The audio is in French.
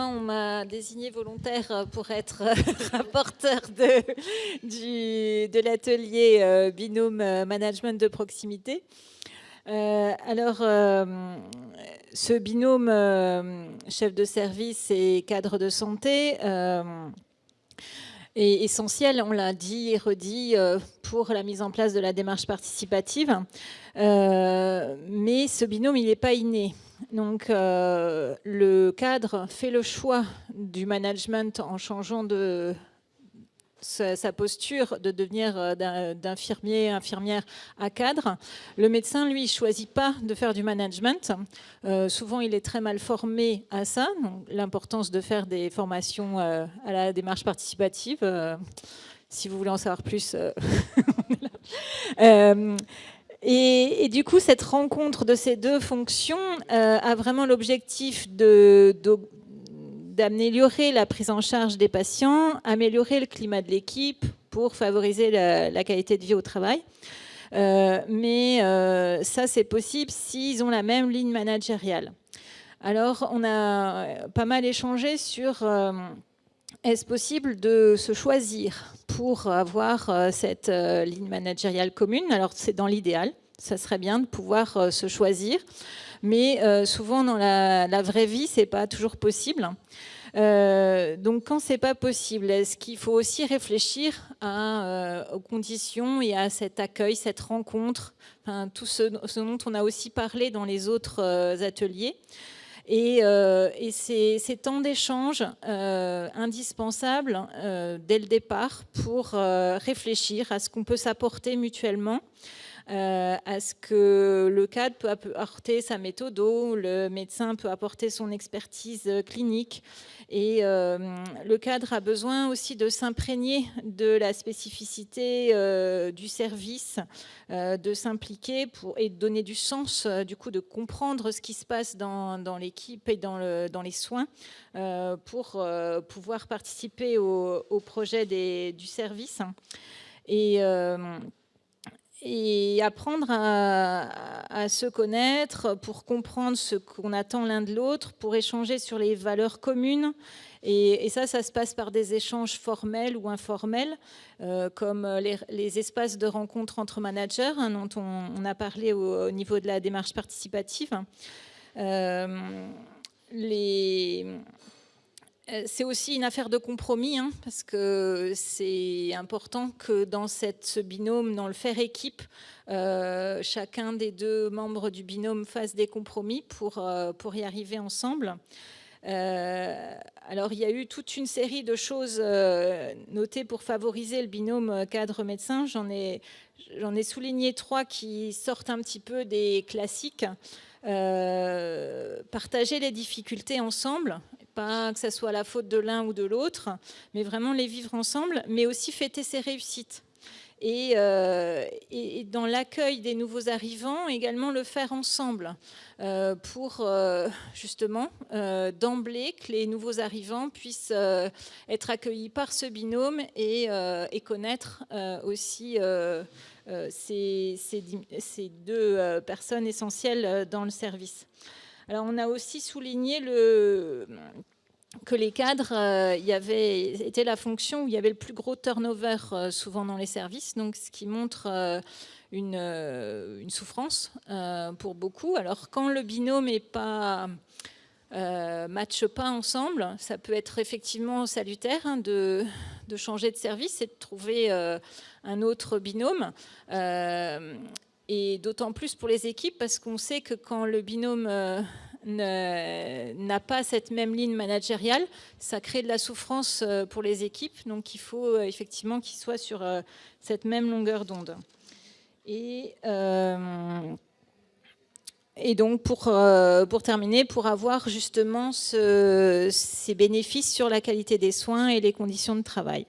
moi, on m'a désigné volontaire pour être rapporteur de l'atelier binôme management de proximité. Ce binôme chef de service et cadre de santé est essentiel, on l'a dit et redit, pour la mise en place de la démarche participative. Mais ce binôme, il n'est pas inné. Donc, le cadre fait le choix du management en changeant sa posture de devenir d'infirmier, infirmière à cadre. Le médecin, lui, ne choisit pas de faire du management. Souvent, il est très mal formé à ça. Donc, l'importance de faire des formations à la démarche participative. Si vous voulez en savoir plus, et du coup, cette rencontre de ces deux fonctions a vraiment l'objectif d'améliorer la prise en charge des patients, améliorer le climat de l'équipe pour favoriser la qualité de vie au travail. Mais ça, c'est possible s'ils ont la même ligne managériale. Alors, on a pas mal échangé sur est-ce possible de se choisir pour avoir cette ligne managériale commune. Alors, c'est dans l'idéal. Ça serait bien de pouvoir se choisir. Mais souvent, dans la vraie vie, ce n'est pas toujours possible. Donc, quand ce n'est pas possible, est-ce qu'il faut aussi réfléchir aux conditions et à cet accueil, cette rencontre, enfin, tout ce dont on a aussi parlé dans les autres ateliers. Et ces temps d'échange indispensables dès le départ pour réfléchir à ce qu'on peut s'apporter mutuellement, à ce que le cadre peut apporter sa méthode, le médecin peut apporter son expertise clinique. Et le cadre a besoin aussi de s'imprégner de la spécificité du service, de s'impliquer et de donner du sens, du coup, de comprendre ce qui se passe dans l'équipe et dans les soins pour pouvoir participer au projet du service. Et apprendre à se connaître pour comprendre ce qu'on attend l'un de l'autre, pour échanger sur les valeurs communes. Et ça se passe par des échanges formels ou informels, comme les espaces de rencontre entre managers, dont on a parlé au niveau de la démarche participative. C'est aussi une affaire de compromis, parce que c'est important que dans ce binôme, dans le faire équipe, chacun des deux membres du binôme fasse des compromis pour y arriver ensemble. Alors, il y a eu toute une série de choses notées pour favoriser le binôme cadre-médecin. J'en ai souligné 3 qui sortent un petit peu des classiques. Partager les difficultés ensemble, pas que ça soit la faute de l'un ou de l'autre, mais vraiment les vivre ensemble, mais aussi fêter ses réussites. Et dans l'accueil des nouveaux arrivants, également le faire ensemble pour justement d'emblée que les nouveaux arrivants puissent être accueillis par ce binôme et connaître aussi ces deux personnes essentielles dans le service. Alors, on a aussi souligné que les cadres était la fonction où il y avait le plus gros turnover souvent dans les services, donc ce qui montre une souffrance pour beaucoup. Alors, quand le binôme n'est pas matche pas ensemble, ça peut être effectivement salutaire de changer de service et de trouver un autre binôme. Et d'autant plus pour les équipes, parce qu'on sait que quand le binôme n'a pas cette même ligne managériale, ça crée de la souffrance pour les équipes. Donc, il faut effectivement qu'ils soient sur cette même longueur d'onde. Et donc, pour terminer, pour avoir justement ces bénéfices sur la qualité des soins et les conditions de travail.